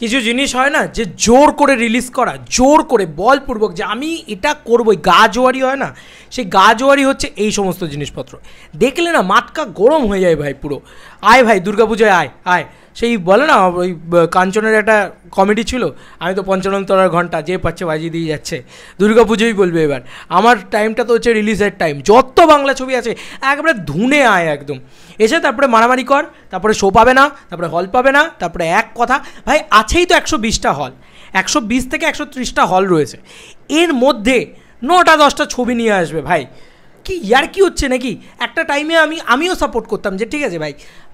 কিছু জিনিস হয় না যে জোর করে রিলিজ করা, জোর করে বলপূর্বক যে আমি এটা করবই, গা জোয়ারি হয় না, সেই গা জোয়ারি হচ্ছে এই সমস্ত জিনিসপত্র। দেখলে না মাথা গরম হয়ে যায় ভাই পুরো। আয় ভাই দুর্গাপুজোয় আয় আয়, সেই বলে না ওই কাঞ্চনের একটা কমেডি ছিল, আমি তো পঞ্চানন তলার ঘন্টা যে পাচ্ছে বাজিয়ে দিয়ে যাচ্ছে, দুর্গাপুজোই বলবে এবার। আমার টাইমটা তো হচ্ছে রিলিজের টাইম, যত বাংলা ছবি আছে একেবারে ধুনে আয় একদম, এসে তারপরে মারামারি কর, তারপরে শো পাবে না, তারপরে হল পাবে না, তারপরে এক কথা ভাই আছেই তো 120টা হল, 120 থেকে 130টা হল রয়েছে, এর মধ্যে 9টা 10টা ছবি নিয়ে আসবে ভাই। কি ইয়ার কি হচ্ছে নাকি? একটা টাইমে আমিও সাপোর্ট করতাম যে ঠিক আছে ভাই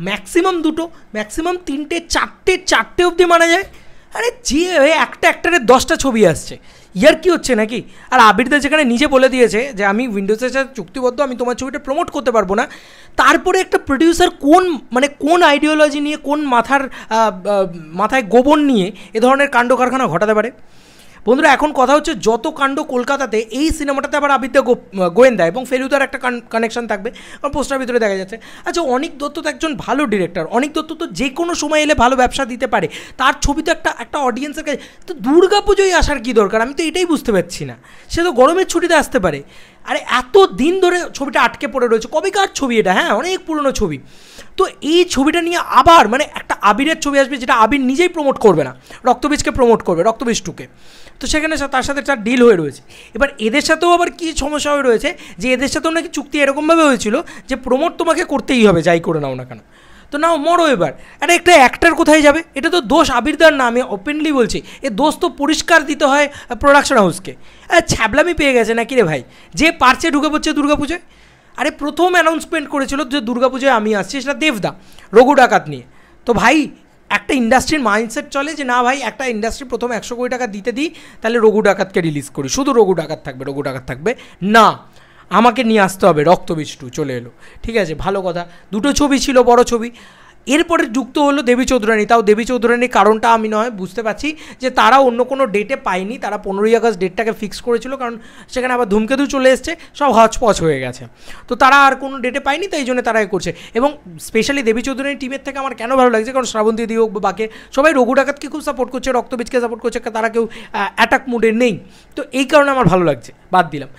ম্যাক্সিমাম 2টো, ম্যাক্সিমাম 3টে 4টে অবধি মানা যায়। আরে যে একটা অ্যাক্টারের 10টা ছবি আসছে, ইয়ার কি হচ্ছে নাকি? আর আবিরদা যেখানে নিজে বলে দিয়েছে যে আমি উইন্ডোজের সাথে চুক্তিবদ্ধ, আমি তোমার ছবিটা প্রমোট করতে পারবো না, তারপরে একটা প্রডিউসার কোন আইডিওলজি নিয়ে, কোন মাথায় গোবর নিয়ে এ ধরনের কাণ্ড কারখানা ঘটাতে পারে? বন্ধুরা এখন কথা হচ্ছে যত কাণ্ড কলকাতাতে, এই সিনেমাটাতে আবার আবিদ্যা গোয়েন্দা এবং ফেলুদার একটা কানেকশন থাকবে, কারণ পোস্টার ভিতরে দেখা যাচ্ছে। আচ্ছা অনিক দত্ত তো একজন ভালো ডিরেক্টর, অনিক দত্ত তো যে কোনো সময় এলে ভালো ব্যবসা দিতে পারে, তার ছবি তো একটা অডিয়েন্সের কাছে, তো দুর্গাপুজোয় আসার কী দরকার? আমি তো এটাই বুঝতে পারছি না। সে তো গরমের ছুটিতে আসতে পারে। আরে এত দিন ধরে ছবিটা আটকে পড়ে রয়েছে, কবেকার ছবি এটা? হ্যাঁ অনেক পুরনো ছবি। তো এই ছবিটা নিয়ে আবার একটা আবিরের ছবি আসবে, যেটা আবির নিজেই প্রমোট করবে না, রক্তবীজকে প্রমোট করবে, রক্তবীজ 2কে। তো সেখানে তার সাথে তার ডিল হয়ে রয়েছে। এবার এদের সাথেও আবার কী সমস্যা হয়ে রয়েছে যে এদের সাথেও নাকি চুক্তি এরকমভাবে হয়েছিল যে প্রমোট তোমাকে করতেই হবে যাই করে নাও না কেন। তো নাও মরো এবার। আরে একটা অ্যাক্টার কোথায় যাবে? এটা তো দোষ আবিরদার না, আমি ওপেনলি বলছি, এ দোষ তো পরিষ্কার দিতে হয় প্রোডাকশন হাউসকে। ছ্যাবলামি পেয়ে গেছে নাকি রে ভাই, যে পারছে ঢুকে পড়ছে দুর্গাপুজোয়। আরে প্রথম অ্যানাউন্সমেন্ট করেছিল যে দুর্গাপুজোয় আমি আসছি, সেটা দেবদা রঘু ডাকাত নিয়ে। তো ভাই একটা ইন্ডাস্ট্রির মাইন্ডসেট চলে যে না ভাই একটা ইন্ডাস্ট্রি প্রথম 100 কোটি টাকা দিতে দিই, তাহলে রঘু ডাকাতকে রিলিজ করি, শুধু রঘু ডাকাত থাকবে না, আমাকে নিয়ে আসতে হবে রক্তবীজ 2। চলে এলো, ঠিক আছে ভালো কথা, 2টো ছবি ছিল বড় ছবি। এরপরে যুক্ত হলো দেবী চৌধুরানী। তাও দেবী চৌধুরানীর কারণটা আমি নয় বুঝতে পারছি যে তারা অন্য কোনো ডেটে পায়নি, তারা 15ই আগস্ট ডেটটাকে ফিক্স করেছিল, কারণ সেখানে আবার ধূমকেতু চলে এসছে, সব হচপচ হয়ে গেছে। তো তারা আর কোনো ডেটে পায়নি, তাই জন্য তারা করছে। এবং স্পেশালি দেবী চৌধুরানীর টিমের থেকে আমার কেন ভালো লাগছে, কারণ শ্রাবন্তী দি হোক বা বাকি সবাই রঘু ডাকাতকে খুব সাপোর্ট করছে, রক্তবীজকে সাপোর্ট করছে, তারা কেউ অ্যাটাক মুডে নেই। তো এই কারণে আমার ভালো লাগছে, বাদ দিলাম।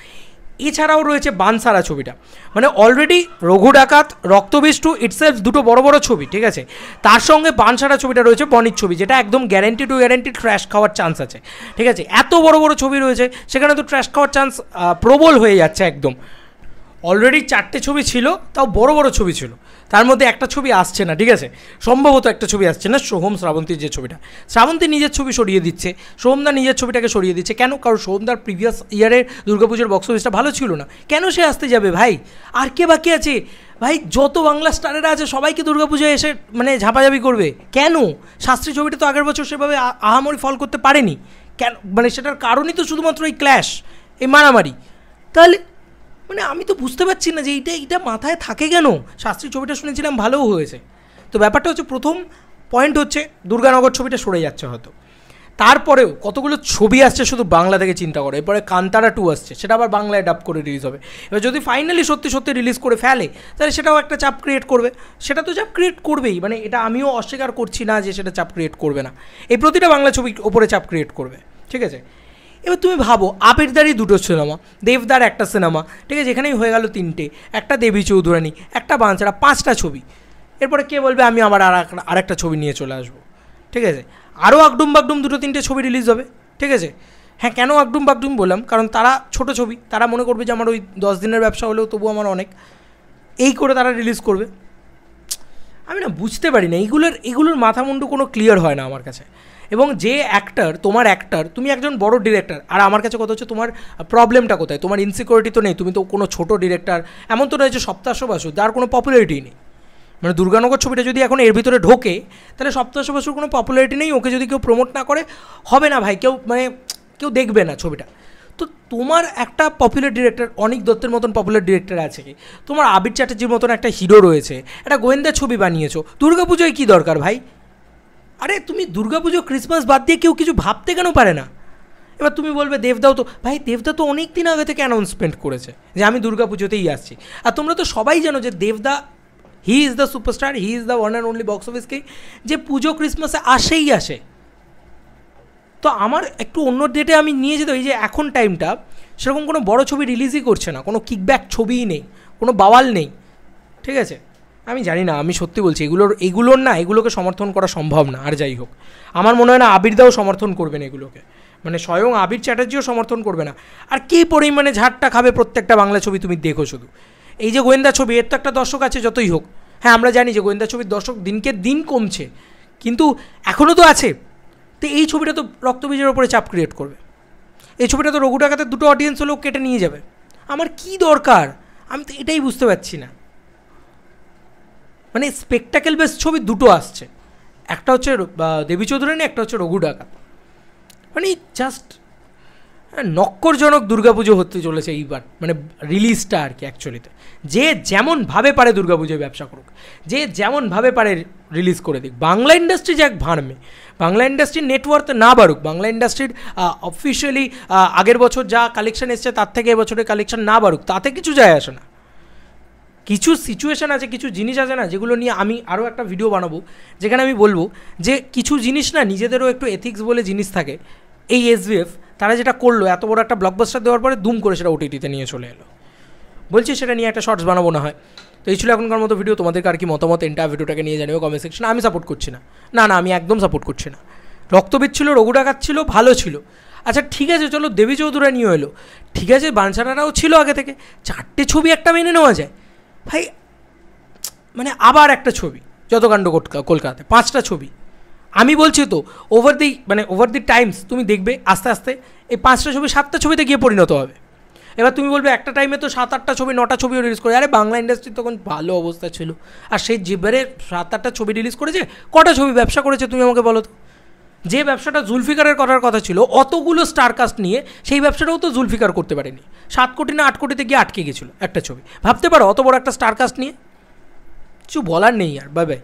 এছাড়াও রয়েছে বানসারা ছবিটা, মানে অলরেডি রঘু ডাকাত, রক্তবীজ 2 ইটসেলফ 2টো বড় বড় ছবি, ঠিক আছে, তার সঙ্গে বানসারা ছবিটা রয়েছে বনির ছবি, যেটা একদম গ্যারেন্টি ট্র্যাশ খাওয়ার চান্স আছে, ঠিক আছে। এত বড় বড় ছবি রয়েছে, সেখানে তো ট্র্যাশ খাওয়ার চান্স প্রবল হয়ে যাচ্ছে একদম। অলরেডি 4টে ছবি ছিল, তাও বড় বড় ছবি ছিল, তার মধ্যে একটা ছবি আসছে না, ঠিক আছে, সম্ভবত একটা ছবি আসছে না, সোহম শ্রাবন্তীর যে ছবিটা, শ্রাবন্তী নিজের ছবি সরিয়ে দিচ্ছে, সোহমদা নিজের ছবিটাকে সরিয়ে দিচ্ছে। কেন? কারণ সোহমদার প্রিভিয়াস ইয়ারের দুর্গাপুজোর বক্স অফিসটা ভালো ছিল না, কেন সে আসতে যাবে ভাই? আর কে বাকি আছে ভাই? যত বাংলা স্টারেরা আছে সবাইকে দুর্গাপুজোয় এসে ঝাপাঝাপি করবে কেন? শাস্ত্রী ছবিটা তো আগের বছর সেভাবে আহামরি ফল করতে পারেনি কেন? সেটার কারণই তো শুধুমাত্র এই ক্ল্যাশ, এই মারামারি। তাহলে আমি তো বুঝতে পারছি না যে এইটা মাথায় থাকে কেন। শাস্ত্রী ছবিটা শুনেছিলাম ভালোও হয়েছে। তো ব্যাপারটা হচ্ছে, প্রথম পয়েন্ট হচ্ছে দুর্গানগর ছবিটা সরে যাচ্ছে হয়তো, তারপরেও কতগুলো ছবি আসছে শুধু বাংলা থেকে, চিন্তা করো। এরপরে কান্তারা 2 আসছে, সেটা আবার বাংলায় ডাব করে রিলিজ হবে। এবার যদি ফাইনালি সত্যি রিলিজ করে ফেলে, তাহলে সেটাও একটা চাপ ক্রিয়েট করবে, সেটা তো চাপ ক্রিয়েট করবেই, এটা আমিও অস্বীকার করছি না যে সেটা চাপ ক্রিয়েট করবে না, এই প্রতিটা বাংলা ছবির ওপরে চাপ ক্রিয়েট করবে, ঠিক আছে। এবার তুমি ভাবো আবিরদারই 2টো সিনেমা, দেবদার একটা সিনেমা, ঠিক আছে, এখানেই হয়ে গেল 3টে, একটা দেবী চৌধুরানী, একটা বানসারা, 5টা ছবি। এরপরে কে বলবে আমি আবার আরেকটা ছবি নিয়ে চলে আসবো, ঠিক আছে। আরও আগডুম বাগডুম 2-3টে ছবি রিলিজ হবে, ঠিক আছে। হ্যাঁ কেন আগডুম বাগডুম বললাম, কারণ তারা ছোট ছবি, তারা মনে করবে যে আমার ওই 10 দিনের ব্যবসা হলেও তবু আমার অনেক, এই করে তারা রিলিজ করবে। আমি না বুঝতে পারি না, এগুলোর মাথা মুন্ডু কোনো ক্লিয়ার হয় না আমার কাছে। এবং যে তোমার অ্যাক্টার, তুমি একজন বড় ডিরেক্টর, আর আমার কাছে কথা হচ্ছে তোমার প্রবলেমটা কোথায়? তোমার ইনসিকিউরিটি তো নেই, তুমি তো কোনো ছোটো ডিরেক্টর, এমন তো নয় যে সপ্তাহ বাসু যার কোনো পপুলারিটি নেই। দুর্গানগর ছবিটা যদি এখন এর ভিতরে ঢোকে, তাহলে সপ্তাহ বাসুর কোনো পপুলারিটি নেই, ওকে যদি কেউ প্রমোট না করে হবে না ভাই, কেউ দেখবে না ছবিটা। তো তোমার একটা পপুলার ডিরেক্টর, অনিক দত্তের মতন পপুলার ডিরেক্টর আছে কি, তোমার আবির চ্যাটার্জির মতন একটা হিরো রয়েছে, একটা গোয়েন্দা ছবি বানিয়েছো, দুর্গাপুজোয় কী দরকার ভাই? আরে তুমি দুর্গাপুজো ক্রিসমাস বাদ দিয়ে কেউ কিছু ভাবতে কেন পারে না? এবার তুমি বলবে দেবদাও তো, ভাই দেবদা তো অনেক দিন আগে থেকে অ্যানাউন্সমেন্ট করেছে যে আমি দুর্গাপুজোতেই আসছি। আর তোমরা তো সবাই জানো যে দেবদা he is the superstar, he is the one and only box office king, যে পুজো ক্রিসমাসে আসেই আসে, তো আমার একটু অন্য ডেটে আমি নিয়ে যেতে, এই যে এখন টাইমটা সেরকম কোনো বড় ছবি রিলিজই করছে না, কোনো কিকব্যাক ছবিই নেই, কোনো বাওয়াল নেই, ঠিক আছে। আমি জানি না, আমি সত্যি বলছি এগুলোর না, এগুলোকে সমর্থন করা সম্ভব না। আর যাই হোক, আমার মনে হয় না আবিরদাও সমর্থন করবেন এগুলোকে, মানে স্বয়ং আবির চ্যাটার্জিও সমর্থন করবে না। আর কী পরিমাণে ঝাড়টা খাবে প্রত্যেকটা বাংলা ছবি, তুমি দেখো শুধু। এই যে গোয়েন্দা ছবি, এর তো একটা দর্শক আছে যতই হোক। হ্যাঁ, আমরা জানি যে গোয়েন্দা ছবির দর্শক দিনকে দিন কমছে, কিন্তু এখনও তো আছে। তো এই ছবিটা তো রক্তবীজের ওপরে চাপ ক্রিয়েট করবে, এই ছবিটা তো রঘু ডাকাতের দুটো অডিয়েন্স হলেও কেটে নিয়ে যাবে। আমার কি দরকার, আমি তো এটাই বুঝতে পারছি না। মানে স্পেকটাকেল বেস ছবি দুটো আসছে, একটা হচ্ছে দেবী চৌধুরানী, একটা হচ্ছে রঘু ডাকাত। মানে জাস্ট নক্করজনক দুর্গাপুজো হতে চলেছে এইবার, মানে রিলিজটা আর কি। অ্যাকচুয়ালিতে যে যেমনভাবে পারে দুর্গাপুজোয় ব্যবসা করুক, যে যেমনভাবে পারে রিলিজ করে দিক, বাংলা ইন্ডাস্ট্রি যাক ভাড়মে, বাংলা ইন্ডাস্ট্রির নেটওয়ার্ক না বাড়ুক, বাংলা ইন্ডাস্ট্রির অফিসিয়ালি আগের বছর যা কালেকশন এসছে তার থেকে এবছরের কালেকশন না বাড়ুক, তাতে কিছু যায় আসে না। কিছু সিচুয়েশান আছে, কিছু জিনিস আছে না, যেগুলো নিয়ে আমি আরও একটা ভিডিও বানাবো, যেখানে আমি বলবো যে কিছু জিনিস না নিজেদেরও একটু এথিক্স বলে জিনিস থাকে। এই এসভিএফ তারা যেটা করলো, এত বড় একটা ব্লকবাস্টার দেওয়ার পরে দুম করে সেটা ওটিটিতে নিয়ে চলে এলো। বলছি সেটা নিয়ে একটা শর্টস বানাবো না হয়। তো এই ছিল এখনকার মতো ভিডিও। তোমাদেরকে আর কি মতামত এন্টায়ার ভিডিওটাকে নিয়ে জানিও কমেন্ট সেকশনে। আমি সাপোর্ট করছি না, না না, আমি একদম সাপোর্ট করছি না। রক্তবীজ ছিল, রঘু ডাকাত ছিল, ভালো ছিল। আচ্ছা ঠিক আছে, চলো দেবী চৌধুরানীও এলো, ঠিক আছে, বানসারারাও ছিল আগে থেকে, 4টে ছবি একটা মেনে নেওয়া যায় ভাই। মানে আবার একটা ছবি, যত কাণ্ড কলকাতাতে 5টা ছবি। আমি বলছি তো ওভার দি টাইমস তুমি দেখবে আস্তে আস্তে এই 5টা ছবি 7টা ছবিতে গিয়ে পরিণত হবে। এবার তুমি বলবে একটা টাইমে তো 7-8টা ছবি 9টা ছবিও রিলিজ করে। আরে বাংলা ইন্ডাস্ট্রি তখন ভালো অবস্থা ছিল, আর সেই যেবারে 7-8টা ছবি রিলিজ করেছে, কটা ছবি ব্যবসা করেছে তুমি আমাকে বলো তো। যে ব্যবসাটা জুলফিকারের করার কথা ছিল অতগুলো স্টারকাস্ট নিয়ে, সেই ব্যবসাটাও তো জুলফিকার করতে পারেনি। 7 কোটি না 8 কোটিতে গিয়ে আটকে গেছিলো একটা ছবি। ভাবতে পারো অত বড় একটা স্টারকাস্ট নিয়ে। কিছু বলার নেই আর। Bye bye.